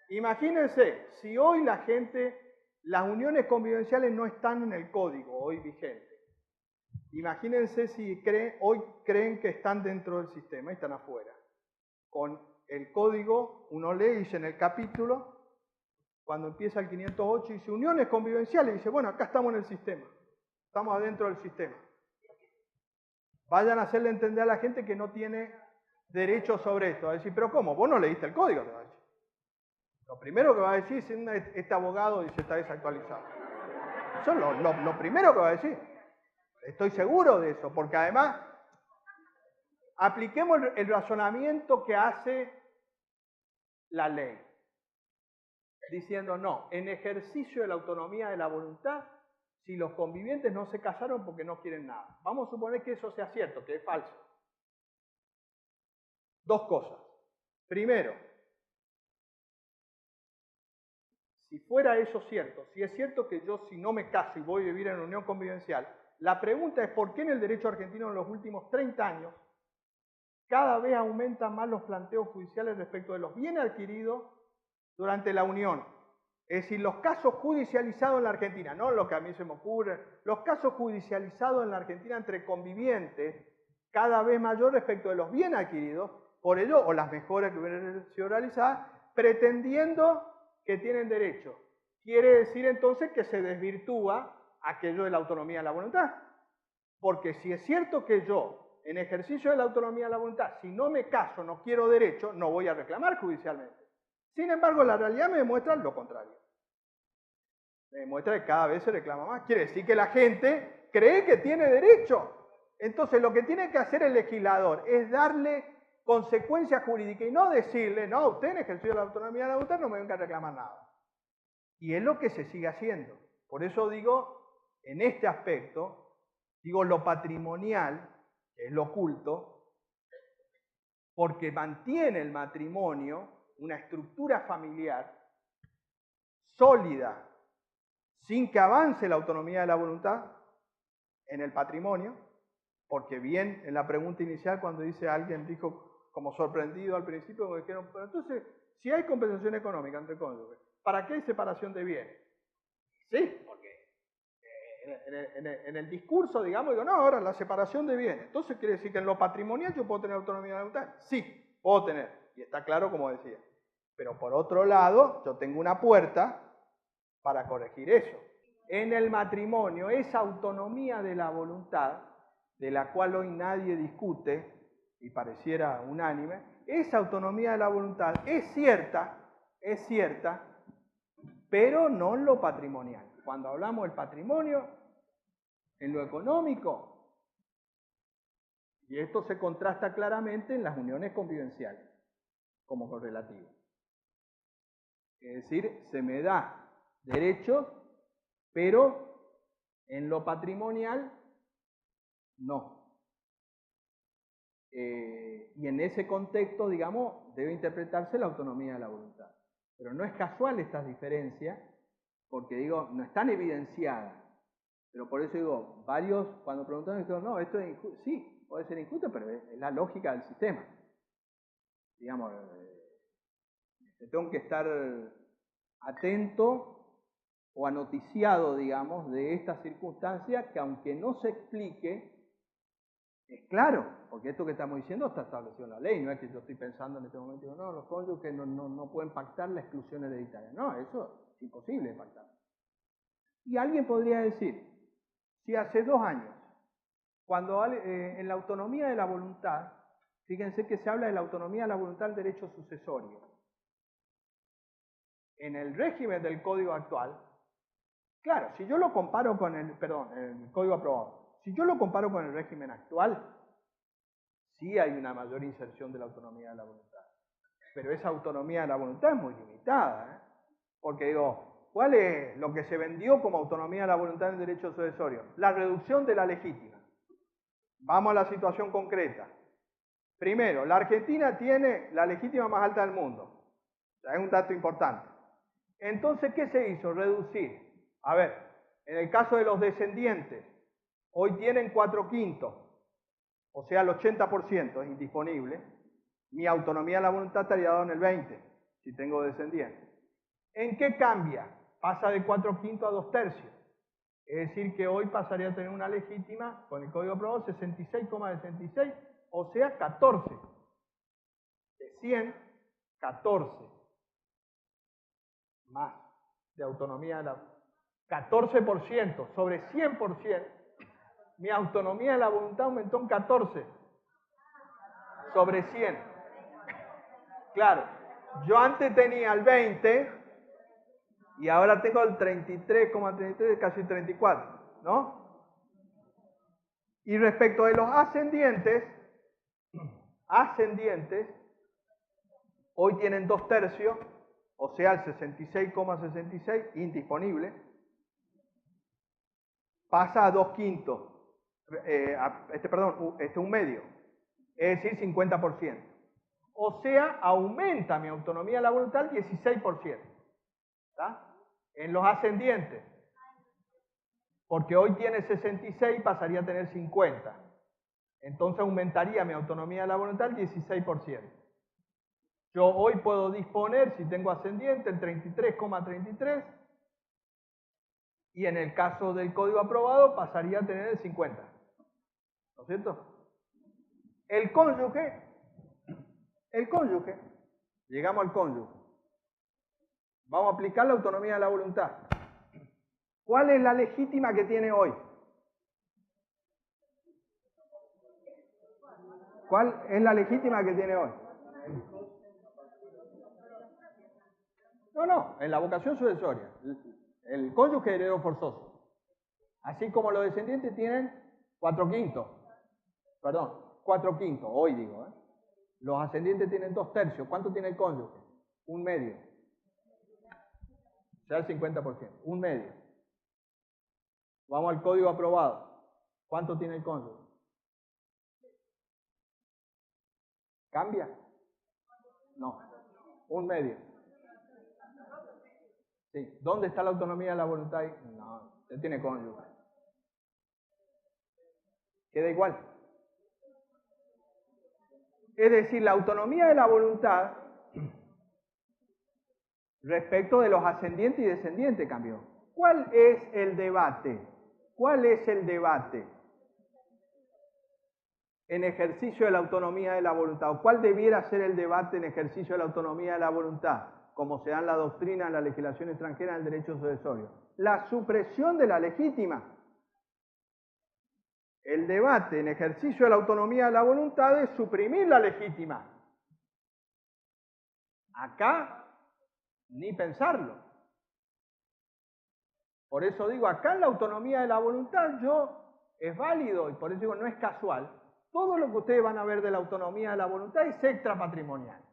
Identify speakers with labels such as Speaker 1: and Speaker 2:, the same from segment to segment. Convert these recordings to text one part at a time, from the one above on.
Speaker 1: Imagínense, si hoy la gente, las uniones convivenciales no están en el código hoy vigente. Imagínense si hoy creen que están dentro del sistema y están afuera. Con el código, uno lee, dice en el capítulo, cuando empieza el 508, dice uniones convivenciales, dice, bueno, acá estamos en el sistema, estamos adentro del sistema. Vayan a hacerle entender a la gente que no tiene derecho sobre esto. Va a decir, pero ¿cómo? Vos no leíste el código, te va a decir. Lo primero que va a decir es, este abogado dice, está desactualizado. Eso es lo primero que va a decir. Estoy seguro de eso, porque además, apliquemos el razonamiento que hace la ley. Diciendo, no, en ejercicio de la autonomía de la voluntad, si los convivientes no se casaron porque no quieren nada. Vamos a suponer que eso sea cierto, que es falso. Dos cosas. Primero, si fuera eso cierto, si es cierto que yo si no me caso y voy a vivir en unión convivencial, la pregunta es por qué en el derecho argentino en los últimos 30 años cada vez aumentan más los planteos judiciales respecto de los bienes adquiridos durante la unión. Es decir, los casos judicializados en la Argentina, no lo que a mí se me ocurre, los casos judicializados en la Argentina entre convivientes, cada vez mayor respecto de los bienes adquiridos, por ello, o las mejoras que hubieran sido realizadas, pretendiendo que tienen derecho. Quiere decir entonces que se desvirtúa aquello de la autonomía de la voluntad. Porque si es cierto que yo, en ejercicio de la autonomía de la voluntad, si no me caso, no quiero derecho, no voy a reclamar judicialmente. Sin embargo, la realidad me demuestra lo contrario. Me demuestra que cada vez se reclama más. Quiere decir que la gente cree que tiene derecho. Entonces, lo que tiene que hacer el legislador es darle consecuencia jurídica y no decirle, no, usted en ejercicio de la autonomía de la voluntad no me venga a reclamar nada. Y es lo que se sigue haciendo. Por eso digo, en este aspecto, digo lo patrimonial, que es lo oculto, porque mantiene el matrimonio una estructura familiar sólida, sin que avance la autonomía de la voluntad en el patrimonio, porque bien en la pregunta inicial cuando alguien dijo como sorprendido al principio, me dijeron, pero entonces, si hay compensación económica entre cónyuges, ¿para qué hay separación de bienes? Sí, porque en el discurso, digamos, digo, no, ahora la separación de bienes. Entonces quiere decir que en lo patrimonial yo puedo tener autonomía de la voluntad. Sí, puedo tener, y está claro como decía. Pero por otro lado, yo tengo una puerta para corregir eso. En el matrimonio, esa autonomía de la voluntad, de la cual hoy nadie discute, y pareciera unánime, esa autonomía de la voluntad es cierta, pero no en lo patrimonial. Cuando hablamos del patrimonio, en lo económico, y esto se contrasta claramente en las uniones convivenciales, como correlativo. Es decir, se me da derechos, pero en lo patrimonial, no. Y en ese contexto, digamos, debe interpretarse la autonomía de la voluntad. Pero no es casual estas diferencias, porque digo, no están evidenciadas. Pero por eso digo, varios cuando preguntan, dijeron, no, esto es injusto. Sí, puede ser injusto, pero es la lógica del sistema. Digamos, tengo que estar atento o anoticiado, digamos, de esta circunstancia que aunque no se explique, es claro, porque esto que estamos diciendo está establecido en la ley, no es que yo estoy pensando en este momento, digo, no, los cónyuges no pueden pactar la exclusión hereditaria. No, eso es imposible de pactar. Y alguien podría decir, si hace 2 años, cuando en la autonomía de la voluntad, fíjense que se habla de la autonomía de la voluntad del derecho sucesorio. En el régimen del código actual, claro, si yo lo comparo con el código aprobado, si yo lo comparo con el régimen actual, sí hay una mayor inserción de la autonomía de la voluntad. Pero esa autonomía de la voluntad es muy limitada, ¿eh? Porque digo, ¿cuál es lo que se vendió como autonomía de la voluntad en el derecho sucesorio? La reducción de la legítima. Vamos a la situación concreta. Primero, la Argentina tiene la legítima más alta del mundo. O sea, es un dato importante. Entonces, ¿qué se hizo? Reducir. A ver, en el caso de los descendientes, hoy tienen 4/5, o sea, el 80% es indisponible. Mi autonomía de la voluntad estaría dada en el 20%, si tengo descendientes. ¿En qué cambia? Pasa de 4/5 a 2/3. Es decir, que hoy pasaría a tener una legítima, con el código aprobado, 66,66, o sea, 14. De 100, 14. Más de autonomía de la... 14% sobre 100%. Mi autonomía de la voluntad aumentó en 14 sobre 100. Claro, yo antes tenía el 20 y ahora tengo el 33,33, casi 34, ¿no? Y respecto de los ascendientes, hoy tienen 2/3, o sea, el 66,66, indisponible, pasa a 2/5, un medio, es decir, 50%. O sea, aumenta mi autonomía de la voluntad al 16%, ¿tá? En los ascendientes, porque hoy tiene 66, pasaría a tener 50. Entonces aumentaría mi autonomía de la voluntad al 16%. Yo hoy puedo disponer, si tengo ascendiente, el 33,33, y en el caso del código aprobado pasaría a tener el 50. ¿No es cierto? El cónyuge, llegamos al cónyuge. Vamos a aplicar la autonomía de la voluntad. ¿Cuál es la legítima que tiene hoy? ¿Cuál es la legítima que tiene hoy? No, en la vocación sucesoria. El cónyuge heredero forzoso. Así como los descendientes tienen 4/5. Perdón, 4/5, hoy digo. Los ascendientes tienen 2/3. ¿Cuánto tiene el cónyuge? Un medio. O sea, el 50%. Un medio. Vamos al código aprobado. ¿Cuánto tiene el cónyuge? ¿Cambia? No. Un medio. Sí. ¿Dónde está la autonomía de la voluntad? No, usted tiene cónyuge. Queda igual. Es decir, la autonomía de la voluntad respecto de los ascendientes y descendientes cambió. ¿Cuál es el debate? ¿Cuál es el debate en ejercicio de la autonomía de la voluntad? ¿O cuál debiera ser el debate en ejercicio de la autonomía de la voluntad? Como se da en la doctrina, en la legislación extranjera, en el derecho sucesorio. La supresión de la legítima. El debate en ejercicio de la autonomía de la voluntad es suprimir la legítima. Acá, ni pensarlo. Por eso digo, acá en la autonomía de la voluntad es válido, y por eso digo, no es casual. Todo lo que ustedes van a ver de la autonomía de la voluntad es extrapatrimonial.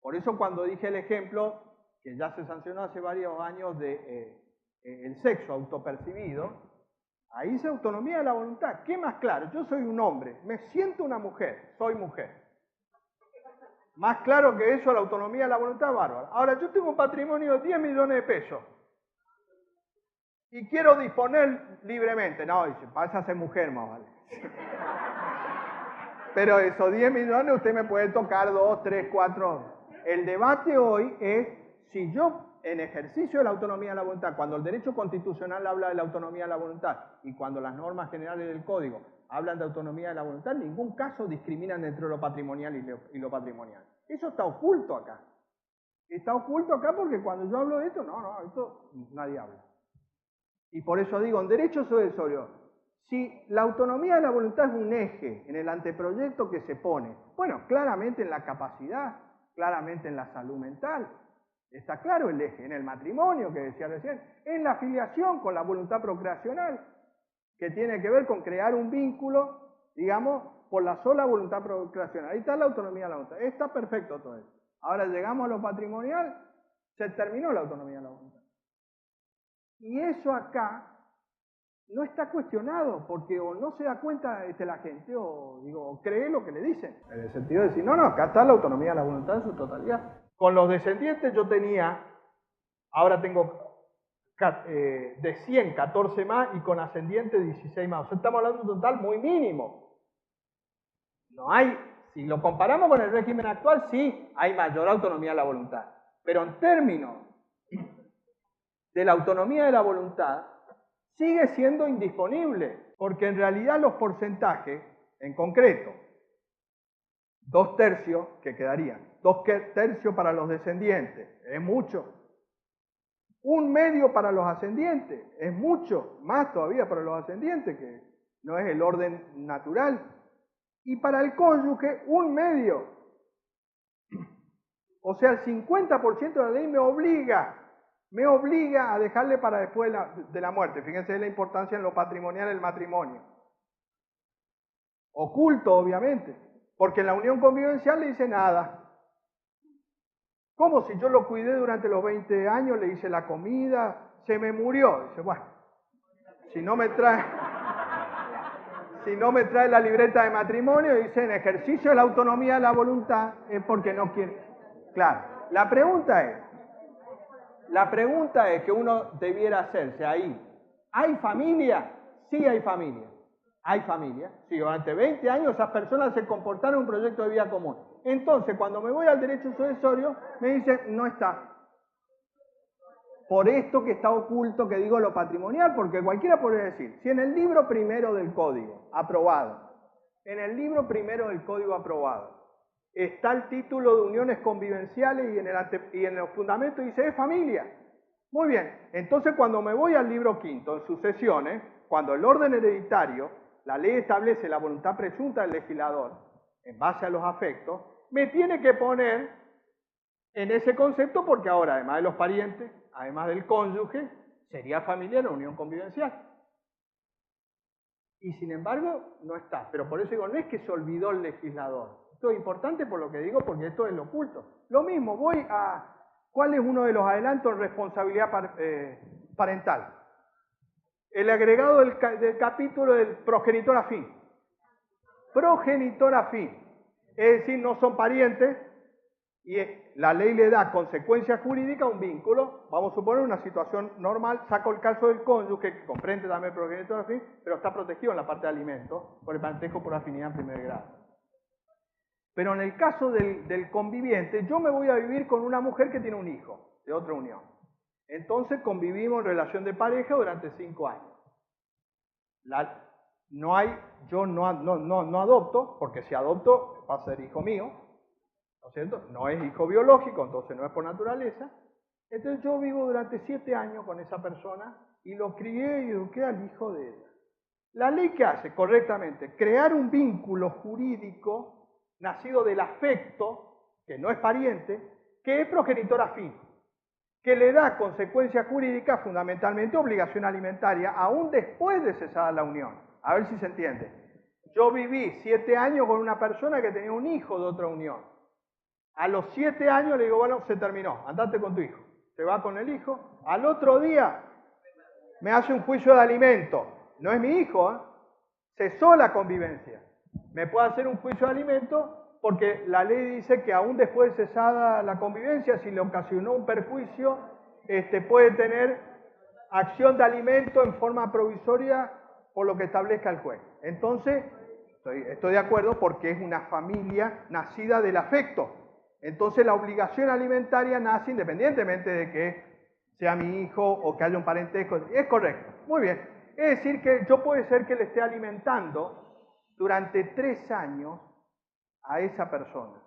Speaker 1: Por eso cuando dije el ejemplo, que ya se sancionó hace varios años, de el sexo autopercibido, ahí es autonomía de la voluntad. ¿Qué más claro? Yo soy un hombre, me siento una mujer, soy mujer. Más claro que eso, la autonomía de la voluntad, bárbara. Ahora, yo tengo un patrimonio de 10 millones de pesos y quiero disponer libremente. No, dice, pasa a ser mujer más vale. Pero esos 10 millones usted me puede tocar 2, 3, 4. El debate hoy es si yo, en ejercicio de la autonomía de la voluntad, cuando el derecho constitucional habla de la autonomía de la voluntad y cuando las normas generales del Código hablan de autonomía de la voluntad, en ningún caso discriminan entre lo patrimonial y lo patrimonial. Eso está oculto acá. Está oculto acá porque cuando yo hablo de esto, esto nadie habla. Y por eso digo, en derecho sucesorio, si la autonomía de la voluntad es un eje en el anteproyecto que se pone, bueno, claramente en la capacidad, claramente en la salud mental, está claro el eje, en el matrimonio que decía recién, en la filiación con la voluntad procreacional, que tiene que ver con crear un vínculo, digamos, por la sola voluntad procreacional. Ahí está la autonomía de la voluntad. Está perfecto todo eso. Ahora llegamos a lo patrimonial, se terminó la autonomía de la voluntad. Y eso acá no está cuestionado, porque o no se da cuenta la gente, o cree lo que le dicen. En el sentido de decir, no, acá está la autonomía de la voluntad en su totalidad. Con los descendientes yo tenía, ahora tengo de 100, 14 más, y con ascendiente 16 más. O sea, estamos hablando de un total muy mínimo. No hay, si lo comparamos con el régimen actual, sí hay mayor autonomía de la voluntad. Pero en términos de la autonomía de la voluntad, sigue siendo indisponible, porque en realidad los porcentajes, en concreto, 2/3 que quedarían, 2/3 para los descendientes, es mucho. 1/2 para los ascendientes, es mucho, más todavía para los ascendientes, que no es el orden natural. Y para el cónyuge, 1/2. O sea, el 50% de la ley me obliga a dejarle para después de la muerte. Fíjense la importancia en lo patrimonial del matrimonio. Oculto, obviamente, porque en la unión convivencial le dice nada. ¿Cómo si yo lo cuidé durante los 20 años, le hice la comida, se me murió? Dice, bueno, si no me trae la libreta de matrimonio, dice, en ejercicio de la autonomía de la voluntad, es porque no quiere. Claro, la pregunta es que uno debiera hacerse ahí. ¿Hay familia? Sí hay familia. Hay familia. Sí, durante 20 años esas personas se comportaron en un proyecto de vida común. Entonces, cuando me voy al derecho sucesorio, me dicen, no está. Por esto que está oculto, que digo lo patrimonial, porque cualquiera podría decir, si en el libro primero del código, aprobado, está el título de uniones convivenciales y en los fundamentos dice, es familia. Muy bien, entonces cuando me voy al libro quinto, en sucesiones, cuando el orden hereditario, la ley establece la voluntad presunta del legislador, en base a los afectos, me tiene que poner en ese concepto porque ahora, además de los parientes, además del cónyuge, sería familiar o unión convivencial. Y sin embargo, no está. Pero por eso digo, no es que se olvidó el legislador. Esto es importante por lo que digo, porque esto es lo oculto. Lo mismo, voy a... ¿Cuál es uno de los adelantos en responsabilidad parental? El agregado del capítulo del progenitor afín. Progenitor afín. Es decir, no son parientes y la ley le da consecuencia jurídica a un vínculo. Vamos a suponer una situación normal. Saco el caso del cónyuge, que comprende también el progenitor afín, pero está protegido en la parte de alimentos por el parentesco por afinidad en primer grado. Pero en el caso del conviviente, yo me voy a vivir con una mujer que tiene un hijo de otra unión. Entonces convivimos en relación de pareja durante 5 años. Yo no adopto, porque si adopto va a ser hijo mío, ¿no es cierto? No es hijo biológico, entonces no es por naturaleza. Entonces yo vivo durante 7 años con esa persona y lo crié y eduqué al hijo de ella. La ley que hace correctamente, crear un vínculo jurídico nacido del afecto, que no es pariente, que es progenitor afín, que le da consecuencia jurídica, fundamentalmente obligación alimentaria, aún después de cesada la unión. A ver si se entiende. Yo viví 7 años con una persona que tenía un hijo de otra unión. A los 7 años le digo, bueno, se terminó, andate con tu hijo. Se va con el hijo. Al otro día me hace un juicio de alimento. No es mi hijo, ¿eh? Cesó la convivencia. Me puede hacer un juicio de alimento porque la ley dice que aún después de cesada la convivencia, si le ocasionó un perjuicio, puede tener acción de alimento en forma provisoria por lo que establezca el juez. Entonces, estoy de acuerdo porque es una familia nacida del afecto. Entonces la obligación alimentaria nace independientemente de que sea mi hijo o que haya un parentesco. Es correcto. Muy bien. Es decir que yo puede ser que le esté alimentando durante 3 años a esa persona.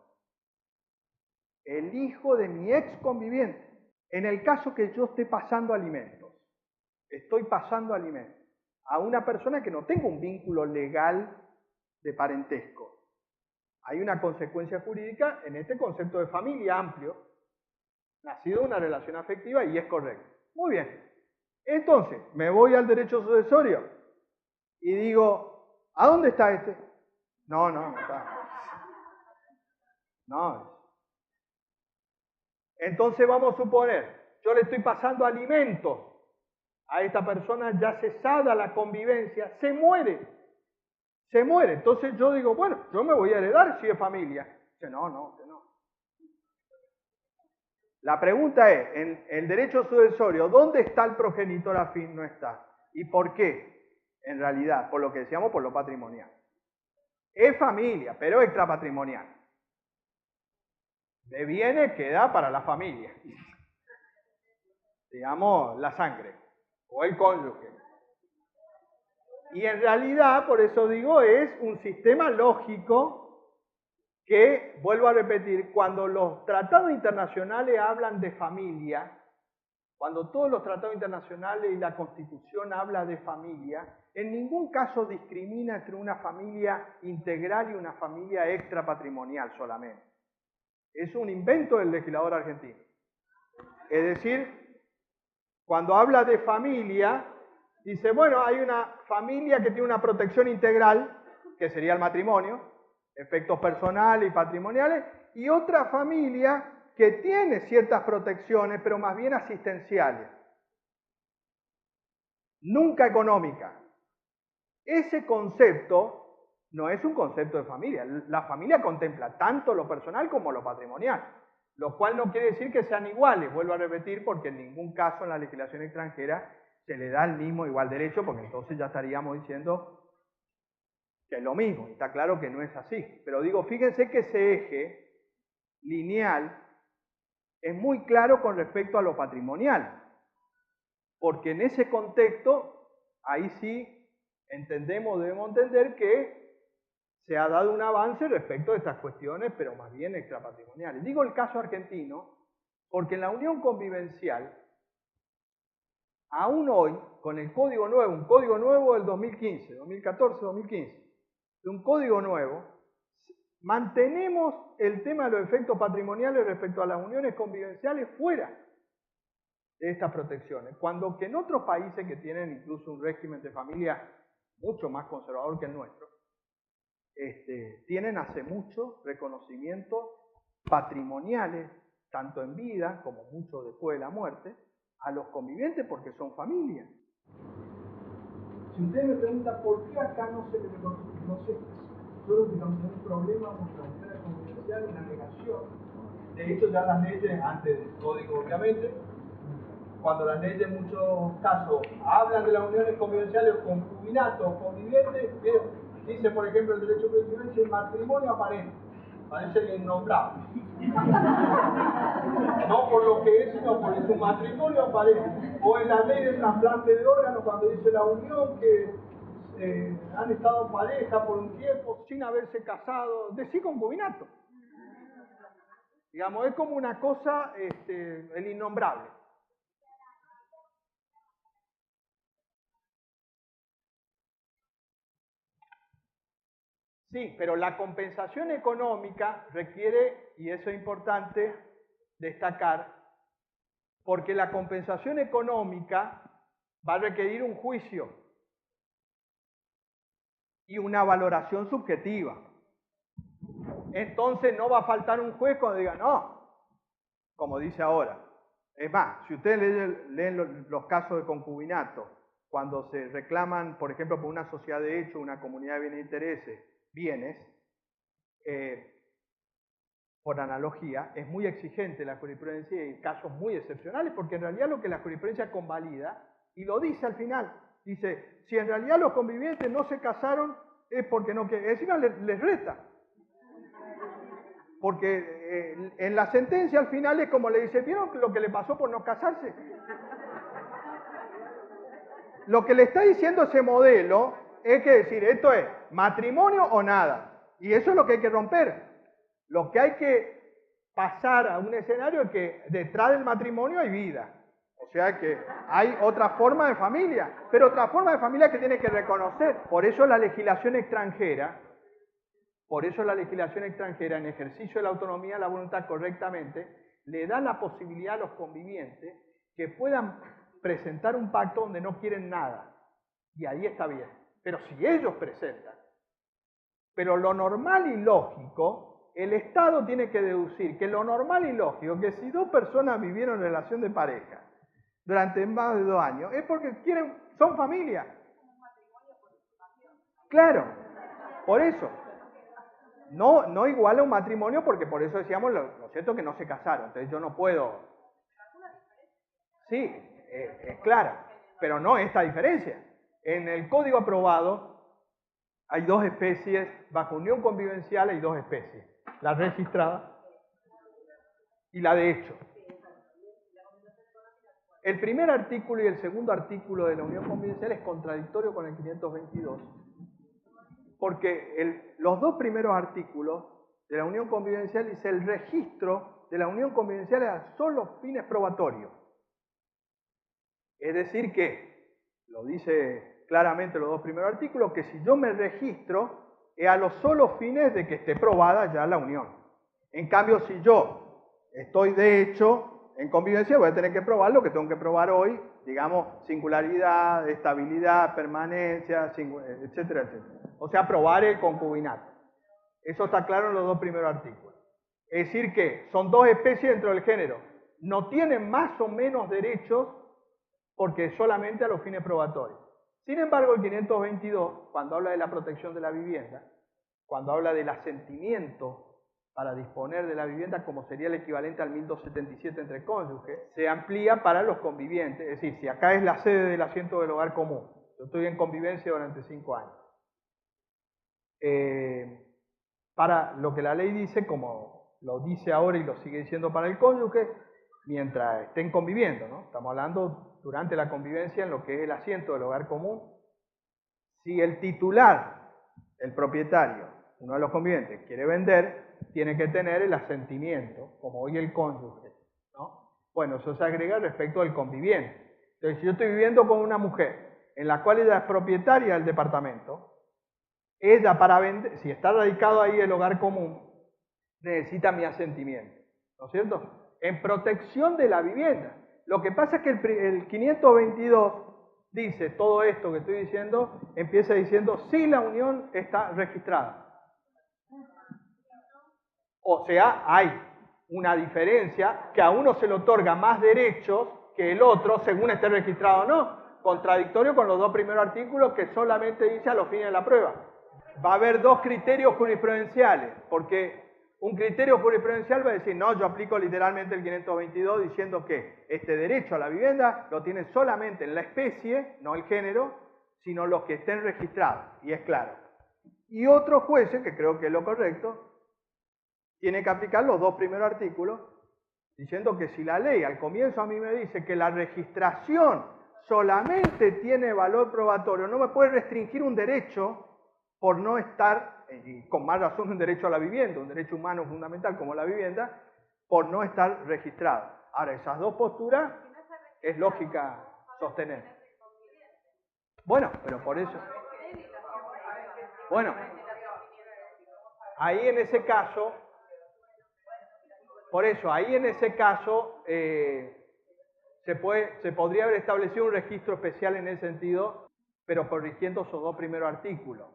Speaker 1: El hijo de mi ex conviviente. En el caso que yo esté pasando alimentos, estoy pasando alimentos a una persona que no tenga un vínculo legal de parentesco. Hay una consecuencia jurídica en este concepto de familia amplio, nacido de una relación afectiva y es correcto. Muy bien. Entonces, me voy al derecho sucesorio y digo, ¿a dónde está este? No está. No. Entonces vamos a suponer, yo le estoy pasando alimentos a esta persona ya cesada la convivencia, se muere. Entonces yo digo, bueno, yo me voy a heredar si es familia. Dice, no. La pregunta es, en el derecho sucesorio, ¿dónde está el progenitor afín? No está. ¿Y por qué? En realidad, por lo que decíamos, por lo patrimonial. Es familia, pero extrapatrimonial. De bienes queda para la familia. digamos, la sangre o el cónyuge. Y en realidad, por eso digo, es un sistema lógico que, vuelvo a repetir, cuando los tratados internacionales hablan de familia, cuando todos los tratados internacionales y la Constitución habla de familia, en ningún caso discrimina entre una familia integral y una familia extrapatrimonial solamente. Es un invento del legislador argentino. Es decir, cuando habla de familia, dice, bueno, hay una familia que tiene una protección integral, que sería el matrimonio, efectos personales y patrimoniales, y otra familia que tiene ciertas protecciones, pero más bien asistenciales, nunca económicas. Ese concepto no es un concepto de familia. La familia contempla tanto lo personal como lo patrimonial, lo cual no quiere decir que sean iguales, vuelvo a repetir, porque en ningún caso en la legislación extranjera se le da el mismo igual derecho, porque entonces ya estaríamos diciendo que es lo mismo. Está claro que no es así. Pero digo, fíjense que ese eje lineal es muy claro con respecto a lo patrimonial, porque en ese contexto, ahí sí entendemos, debemos entender que se ha dado un avance respecto de estas cuestiones, pero más bien extrapatrimoniales. Digo el caso argentino, porque en la unión convivencial, aún hoy, con el código nuevo, un código nuevo del 2015, 2014, 2015, de un código nuevo, mantenemos el tema de los efectos patrimoniales respecto a las uniones convivenciales fuera de estas protecciones, cuando que en otros países que tienen incluso un régimen de familia mucho más conservador que el nuestro, tienen hace mucho reconocimientos patrimoniales, tanto en vida como mucho después de la muerte, a los convivientes porque son familias. Si ustedes me preguntan por qué acá no se le reconoce, no sé, nosotros tenemos un problema con la unidad convivencial, una negación. De hecho, ya las leyes, antes del código obviamente, cuando las leyes en muchos casos hablan de las uniones convivenciales, concubinatos, convivientes, dice, por ejemplo, el derecho constitucional dice matrimonio aparente, parece el innombrable. No por lo que es, sino por su matrimonio aparente. O en la ley del trasplante de órganos, cuando dice la unión que han estado en pareja por un tiempo sin haberse casado, decir concubinato. Digamos, es como una cosa, el innombrable. Sí, pero la compensación económica requiere, y eso es importante destacar, porque la compensación económica va a requerir un juicio y una valoración subjetiva. Entonces no va a faltar un juez cuando diga, no, como dice ahora. Es más, si ustedes leen los casos de concubinato, cuando se reclaman, por ejemplo, por una sociedad de hecho, una comunidad de bienes e intereses, bienes, por analogía, es muy exigente la jurisprudencia y en casos muy excepcionales, porque en realidad lo que la jurisprudencia convalida, y lo dice al final, dice, si en realidad los convivientes no se casaron, es porque no quieren, encima les resta. Porque en la sentencia al final es como le dice, ¿vieron lo que le pasó por no casarse? Lo que le está diciendo ese modelo es que decir, esto es matrimonio o nada. Y eso es lo que hay que romper. Lo que hay que pasar a un escenario es que detrás del matrimonio hay vida. O sea que hay otra forma de familia, pero otra forma de familia que tiene que reconocer. Por eso la legislación extranjera, en ejercicio de la autonomía de la voluntad correctamente, le da la posibilidad a los convivientes que puedan presentar un pacto donde no quieren nada. Y ahí está bien. Pero si ellos presentan. Pero lo normal y lógico, el Estado tiene que deducir que lo normal y lógico, que si dos personas vivieron en relación de pareja durante más de 2 años, es porque son familia. Claro, por eso. No igual a un matrimonio, porque por eso decíamos, lo cierto, que no se casaron. Entonces yo no puedo. Sí, es clara, pero no esta diferencia. En el código aprobado hay 2 especies, bajo unión convivencial hay 2 especies, la registrada y la de hecho. El primer artículo y el segundo artículo de la unión convivencial es contradictorio con el 522, porque los dos primeros artículos de la unión convivencial dice el registro de la unión convivencial a solo fines probatorios. Es decir que, lo dice claramente los dos primeros artículos, que si yo me registro es a los solos fines de que esté probada ya la unión. En cambio, si yo estoy de hecho en convivencia, voy a tener que probar lo que tengo que probar hoy, digamos, singularidad, estabilidad, permanencia, etcétera, etcétera. O sea, probar el concubinato. Eso está claro en los dos primeros artículos. Es decir que son dos especies dentro del género. No tienen más o menos derechos porque solamente a los fines probatorios. Sin embargo, el 522, cuando habla de la protección de la vivienda, cuando habla del asentimiento para disponer de la vivienda, como sería el equivalente al 1277 entre cónyuges, se amplía para los convivientes. Es decir, si acá es la sede del asiento del hogar común, yo estoy en convivencia durante 5 años. Para lo que la ley dice, como lo dice ahora y lo sigue diciendo para el cónyuge, mientras estén conviviendo, ¿no? Estamos hablando durante la convivencia en lo que es el asiento del hogar común. Si el titular, el propietario, uno de los convivientes, quiere vender, tiene que tener el asentimiento, como hoy el cónyuge, ¿no? Bueno, eso se agrega respecto al conviviente. Entonces, si yo estoy viviendo con una mujer en la cual ella es propietaria del departamento, ella para vender, si está radicado ahí el hogar común, necesita mi asentimiento, ¿no es cierto? En protección de la vivienda. Lo que pasa es que el 522 dice todo esto que estoy diciendo, empieza diciendo si la unión está registrada. O sea, hay una diferencia que a uno se le otorga más derechos que el otro según esté registrado o no. Contradictorio con los dos primeros artículos que solamente dice a los fines de la prueba. Va a haber dos criterios jurisprudenciales, porque un criterio jurisprudencial va a decir, no, yo aplico literalmente el 522 diciendo que este derecho a la vivienda lo tiene solamente en la especie, no el género, sino los que estén registrados, y es claro. Y otros jueces, que creo que es lo correcto, tiene que aplicar los dos primeros artículos, diciendo que si la ley al comienzo a mí me dice que la registración solamente tiene valor probatorio, no me puede restringir un derecho por no estar, y con más razón un derecho a la vivienda, un derecho humano fundamental como la vivienda, por no estar registrado. Ahora, esas dos posturas es lógica sostener. Bueno, pero por eso... Bueno, ahí en ese caso... Por eso, ahí en ese caso se podría haber establecido un registro especial en ese sentido, pero corrigiendo esos dos primeros artículos.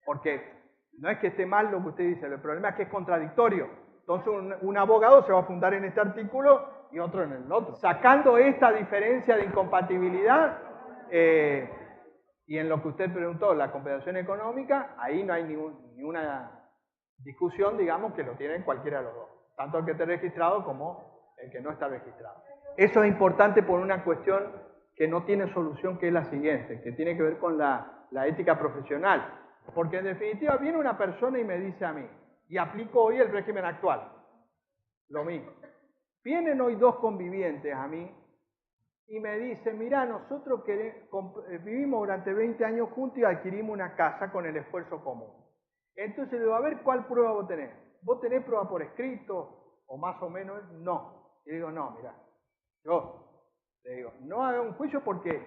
Speaker 1: Porque no es que esté mal lo que usted dice, el problema es que es contradictorio. Entonces un abogado se va a fundar en este artículo y otro en el otro. Sacando esta diferencia de incompatibilidad y en lo que usted preguntó, la compensación económica, ahí no hay ninguna discusión, digamos, que lo tienen cualquiera de los dos. Tanto el que esté registrado como el que no está registrado. Eso es importante por una cuestión que no tiene solución, que es la siguiente, que tiene que ver con la ética profesional. Porque en definitiva viene una persona y me dice a mí, y aplico hoy el régimen actual, lo mismo. Vienen hoy dos convivientes a mí y me dicen, mirá, nosotros vivimos durante 20 años juntos y adquirimos una casa con el esfuerzo común. Entonces le digo, a ver, ¿cuál prueba vos tenés? ¿Vos tenés prueba por escrito? ¿O más o menos? No. Y digo, no, mirá. Yo le digo, no haga un juicio porque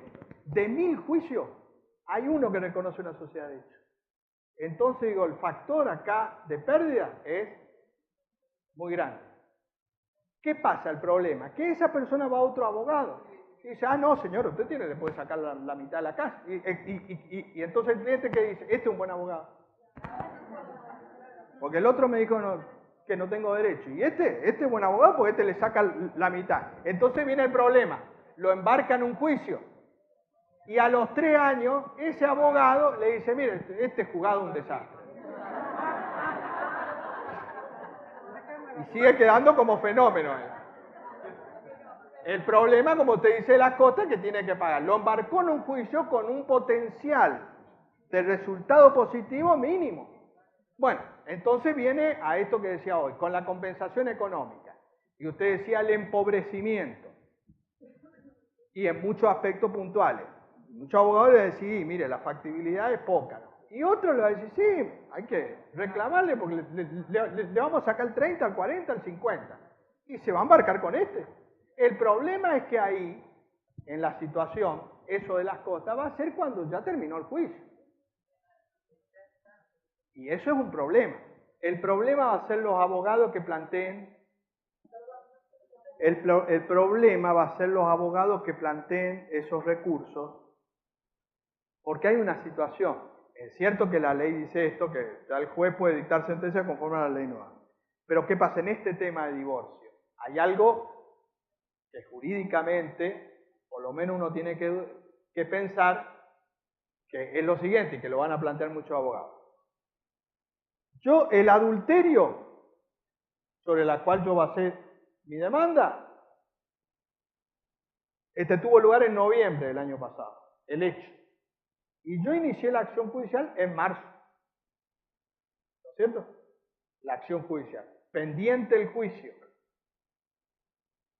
Speaker 1: de 1000 juicios hay uno que reconoce una sociedad de hecho. Entonces digo, el factor acá de pérdida es muy grande. ¿Qué pasa el problema? Que esa persona va a otro abogado. Y dice, ah, no, señor, usted le puede sacar la mitad de la casa. Y entonces el cliente que dice, este es un buen abogado. Porque el otro me dijo que no tengo derecho. Y este es buen abogado porque este le saca la mitad. Entonces viene el problema. Lo embarca en un juicio. Y a los 3 años, ese abogado le dice, mire, este juzgado es un desastre. Y sigue quedando como fenómeno. El problema, como te dice la Cota, es que tiene que pagar. Lo embarcó en un juicio con un potencial de resultado positivo mínimo. Bueno, entonces viene a esto que decía hoy, con la compensación económica. Y usted decía el empobrecimiento. y en muchos aspectos puntuales. Muchos abogados le decían, sí, mire, la factibilidad es poca. Y otros le dicen, sí, hay que reclamarle porque le vamos a sacar el 30, el 40, el 50. Y se va a embarcar con este. El problema es que ahí, en la situación, eso de las costas va a ser cuando ya terminó el juicio. Y eso es un problema. El problema va a ser los abogados que planteen. El problema va a ser los abogados que planteen esos recursos, porque hay una situación. Es cierto que la ley dice esto, que el juez puede dictar sentencia conforme a la ley nueva. Pero ¿qué pasa en este tema de divorcio? Hay algo que jurídicamente, por lo menos uno tiene que pensar, que es lo siguiente, y que lo van a plantear muchos abogados. El adulterio sobre la cual yo basé mi demanda, tuvo lugar en noviembre del año pasado, el hecho. Y yo inicié la acción judicial en marzo. ¿No es cierto? La acción judicial. Pendiente el juicio.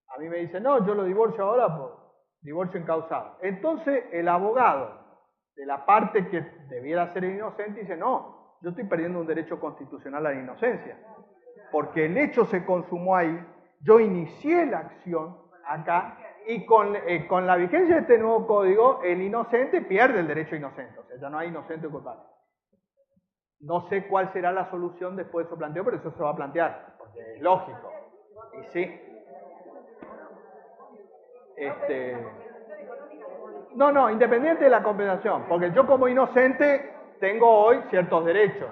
Speaker 1: A mí me dice, no, yo lo divorcio ahora por divorcio encausado. Entonces el abogado de la parte que debiera ser inocente dice, no, yo estoy perdiendo un derecho constitucional a la inocencia. Porque el hecho se consumó ahí, yo inicié la acción acá, y con la vigencia de este nuevo código, el inocente pierde el derecho inocente. O sea, ya no hay inocente o culpable. No sé cuál será la solución después de su planteo, pero eso se va a plantear, porque es lógico. Y sí. No, independiente de la compensación, porque yo como inocente tengo hoy ciertos derechos.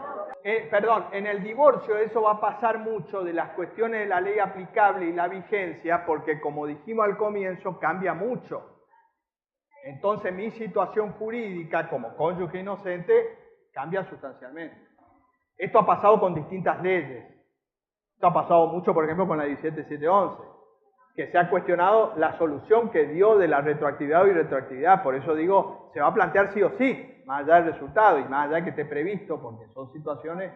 Speaker 1: En el divorcio eso va a pasar mucho de las cuestiones de la ley aplicable y la vigencia, porque como dijimos al comienzo, cambia mucho. Entonces mi situación jurídica como cónyuge inocente cambia sustancialmente. Esto ha pasado con distintas leyes. Esto ha pasado mucho, por ejemplo, con la 17711, que se ha cuestionado la solución que dio de la retroactividad o irretroactividad. Por eso digo, se va a plantear sí o sí, más allá del resultado y más allá de que esté previsto, porque son situaciones.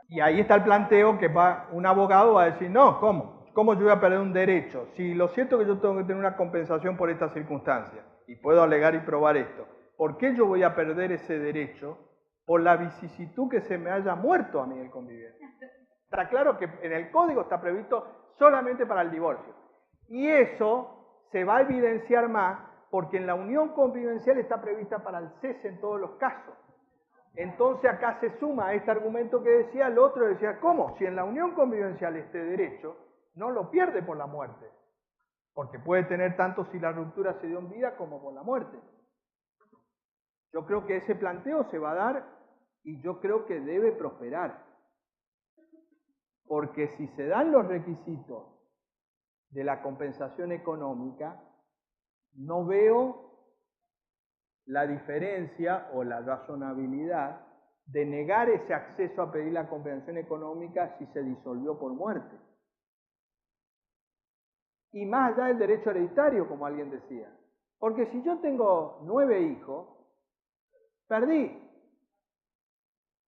Speaker 1: Y ahí está el planteo que un abogado va a decir, no, ¿cómo? ¿Cómo yo voy a perder un derecho? Si lo cierto es que yo tengo que tener una compensación por estas circunstancias, y puedo alegar y probar esto, ¿por qué yo voy a perder ese derecho por la vicisitud que se me haya muerto a mí el conviviente? Está claro que en el código está previsto solamente para el divorcio. Y eso se va a evidenciar más porque en la unión convivencial está prevista para el cese en todos los casos. Entonces acá se suma a este argumento que decía el otro, decía, ¿cómo? Si en la unión convivencial este derecho no lo pierde por la muerte, porque puede tener tanto si la ruptura se dio en vida como por la muerte. Yo creo que ese planteo se va a dar y yo creo que debe prosperar. Porque si se dan los requisitos de la compensación económica, no veo la diferencia o la razonabilidad de negar ese acceso a pedir la compensación económica si se disolvió por muerte. Y más allá del derecho hereditario, como alguien decía. Porque si yo tengo 9 hijos, perdí.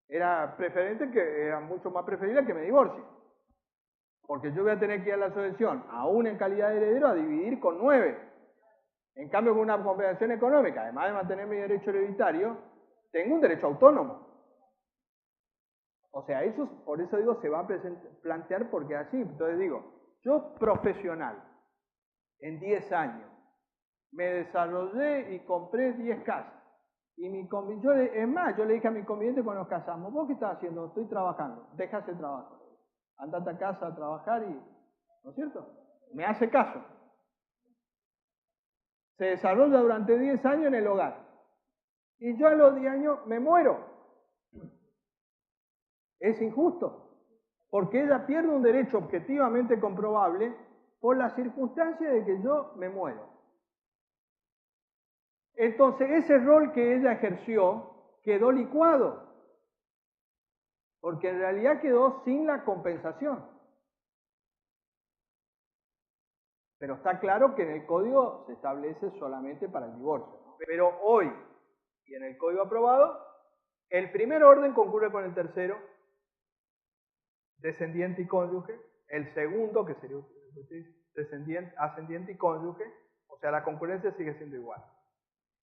Speaker 1: Era mucho más preferible que me divorcie. Porque yo voy a tener que ir a la sucesión, aún en calidad de heredero, a dividir con 9. En cambio, con una compensación económica, además de mantener mi derecho hereditario, tengo un derecho autónomo. O sea, eso, por eso digo, se va a plantear porque así. Entonces digo, yo profesional, en 10 años, me desarrollé y compré 10 casas. Y es más, yo le dije a mi conviviente cuando nos casamos, ¿vos qué estás haciendo? Estoy trabajando, deja ese trabajo. Andate a casa a trabajar y, ¿no es cierto? Me hace caso. Se desarrolla durante 10 años en el hogar. Y yo a los 10 años me muero. Es injusto. Porque ella pierde un derecho objetivamente comprobable por la circunstancia de que yo me muero. Entonces ese rol que ella ejerció quedó licuado. Porque en realidad quedó sin la compensación. Pero está claro que en el código se establece solamente para el divorcio. Pero hoy, y en el código aprobado, el primer orden concurre con el tercero, descendiente y cónyuge, el segundo, que sería descendiente, ascendiente y cónyuge, o sea, sea, la concurrencia sigue siendo igual.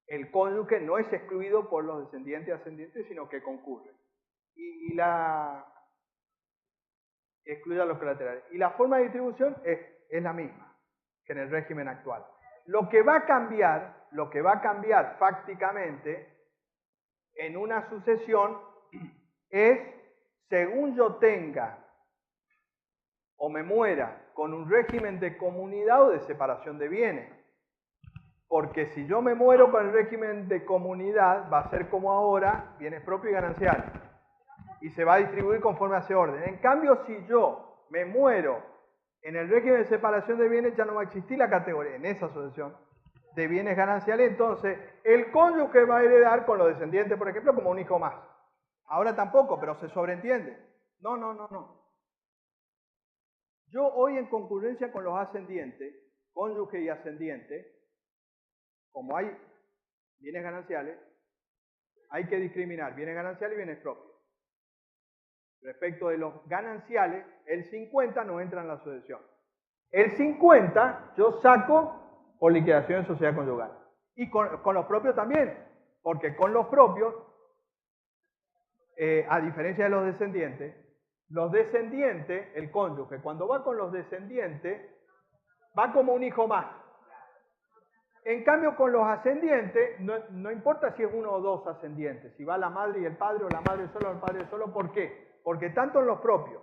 Speaker 1: El cónyuge no es excluido por los descendientes y ascendientes, sino que concurre. Y excluye a los colaterales. Y la forma de distribución es la misma que en el régimen actual. Lo que va a cambiar fácticamente en una sucesión es, según yo tenga o me muera con un régimen de comunidad o de separación de bienes. Porque si yo me muero con el régimen de comunidad, va a ser como ahora, bienes propios y gananciales. Y se va a distribuir conforme a ese orden. En cambio, si yo me muero en el régimen de separación de bienes, ya no va a existir la categoría, en esa sucesión, de bienes gananciales. Entonces, el cónyuge va a heredar con los descendientes, por ejemplo, como un hijo más. Ahora tampoco, pero se sobreentiende. No. Yo hoy, en concurrencia con los ascendientes, cónyuge y ascendiente, como hay bienes gananciales, hay que discriminar bienes gananciales y bienes propios. Respecto de los gananciales, el 50 no entra en la sucesión. El 50 yo saco por liquidación de sociedad conyugal. Y con los propios también, porque con los propios, a diferencia de los descendientes, el cónyuge, cuando va con los descendientes, va como un hijo más. En cambio, con los ascendientes, no importa si es uno o dos ascendientes, si va la madre y el padre, o la madre solo o el padre solo. ¿Por qué? Porque tanto en los propios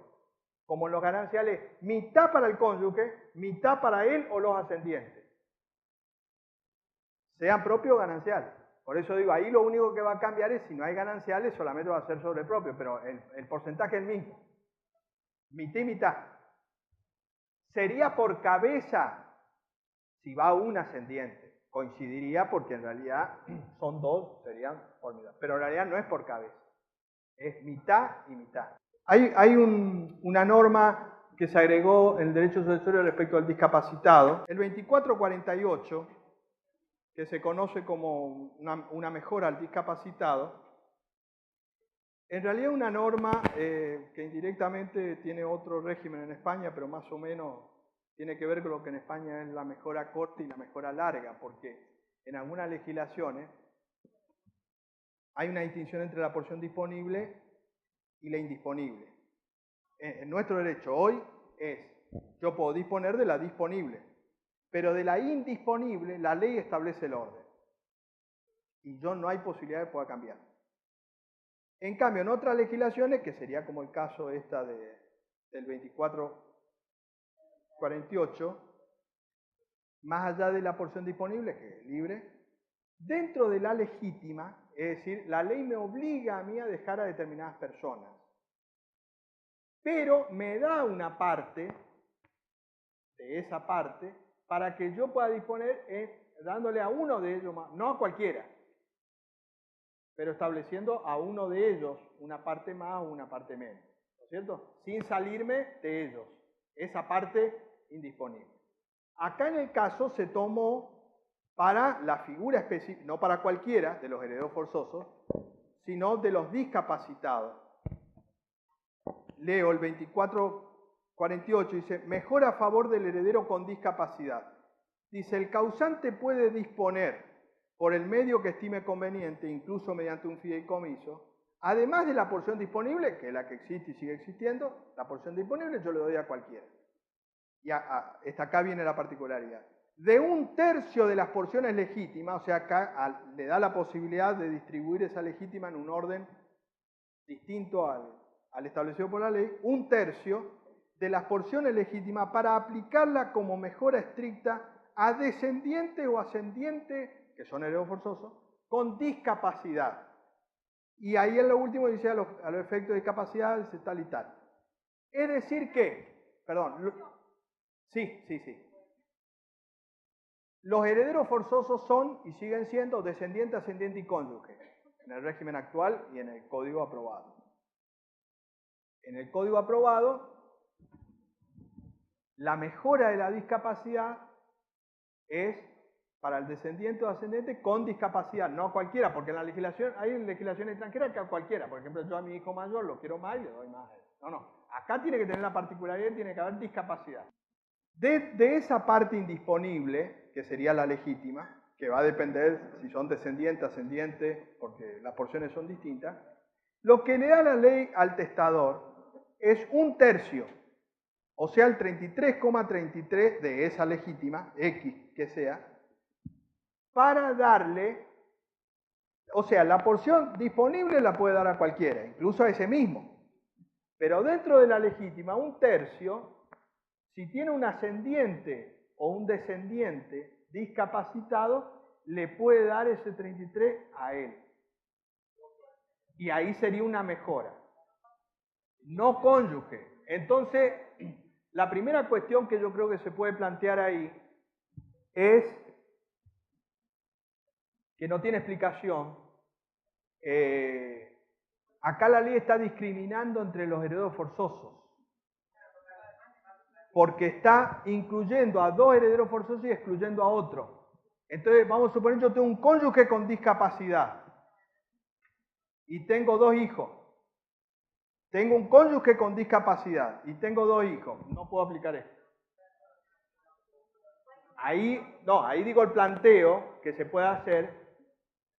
Speaker 1: como en los gananciales, mitad para el cónyuge, mitad para él o los ascendientes. Sean propios o gananciales. Por eso digo, ahí lo único que va a cambiar es, si no hay gananciales, solamente va a ser sobre propio, pero el porcentaje es el mismo. Mitad y mitad. Sería por cabeza si va un ascendiente. Coincidiría porque en realidad son dos, serían por mitad. Pero en realidad no es por cabeza. Es mitad y mitad. Hay una norma que se agregó en el derecho sucesorio respecto al discapacitado. El 2448, que se conoce como una mejora al discapacitado, en realidad es una norma que indirectamente tiene otro régimen en España, pero más o menos tiene que ver con lo que en España es la mejora corta y la mejora larga, porque en algunas legislaciones hay una distinción entre la porción disponible y la indisponible. En nuestro derecho hoy yo puedo disponer de la disponible, pero de la indisponible la ley establece el orden. Y yo no hay posibilidad de que pueda cambiar. En cambio, en otras legislaciones, que sería como el caso esta del 2448, más allá de la porción disponible, que es libre, dentro de la legítima, es decir, la ley me obliga a mí a dejar a determinadas personas, pero me da una parte de esa parte para que yo pueda disponer dándole a uno de ellos más, no a cualquiera, pero estableciendo a uno de ellos una parte más o una parte menos, ¿no es cierto? Sin salirme de ellos, esa parte indisponible. Acá en el caso se tomó para la figura específica, no para cualquiera de los herederos forzosos, sino de los discapacitados. Leo el 2448, dice, mejora a favor del heredero con discapacidad. Dice, el causante puede disponer por el medio que estime conveniente, incluso mediante un fideicomiso, además de la porción disponible, que es la que existe y sigue existiendo, la porción disponible yo le doy a cualquiera. Y acá viene la particularidad. De un tercio de las porciones legítimas, o sea, acá le da la posibilidad de distribuir esa legítima en un orden distinto al establecido por la ley, un tercio de las porciones legítimas para aplicarla como mejora estricta a descendiente o ascendiente, que son herederos forzosos, con discapacidad. Y ahí en lo último dice a los efectos de discapacidad, dice tal y tal. Es decir que, perdón, sí. Los herederos forzosos son y siguen siendo descendiente, ascendiente y cónyuge, en el régimen actual y en el código aprobado. En el código aprobado, la mejora de la discapacidad es para el descendiente o ascendente con discapacidad, no a cualquiera, porque en la legislación, hay legislación extranjera que a cualquiera. Por ejemplo, yo a mi hijo mayor lo quiero más y le doy más a él. No. Acá tiene que tener la particularidad, tiene que haber discapacidad. De esa parte indisponible, que sería la legítima, que va a depender si son descendientes, ascendientes, porque las porciones son distintas, lo que le da la ley al testador es 1/3, o sea, el 33,33 de esa legítima, X que sea, para darle, o sea, la porción disponible la puede dar a cualquiera, incluso a ese mismo, pero dentro de la legítima, 1/3, si tiene un ascendiente o un descendiente discapacitado, le puede dar ese 33 a él. Y ahí sería una mejora. No cónyuge. Entonces, la primera cuestión que yo creo que se puede plantear ahí es que no tiene explicación. Acá la ley está discriminando entre los herederos forzosos, porque está incluyendo a 2 herederos forzosos y excluyendo a otro. Entonces, vamos a suponer que yo tengo un cónyuge con discapacidad y tengo 2 hijos. Tengo un cónyuge con discapacidad y tengo 2 hijos. No puedo aplicar esto. Ahí digo el planteo que se puede hacer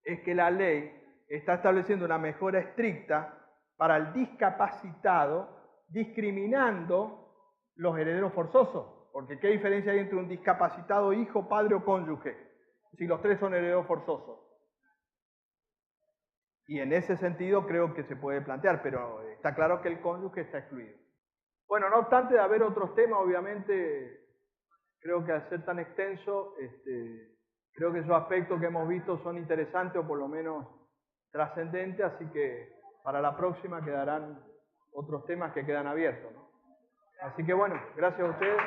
Speaker 1: es que la ley está estableciendo una mejora estricta para el discapacitado, discriminando los herederos forzosos. Porque ¿qué diferencia hay entre un discapacitado hijo, padre o cónyuge? Si los 3 son herederos forzosos. Y en ese sentido creo que se puede plantear, pero está claro que el cónyuge está excluido. Bueno, no obstante de haber otros temas, obviamente, creo que al ser tan extenso, creo que esos aspectos que hemos visto son interesantes o por lo menos trascendentes, así que para la próxima quedarán otros temas que quedan abiertos, ¿no? Así que bueno, gracias a ustedes.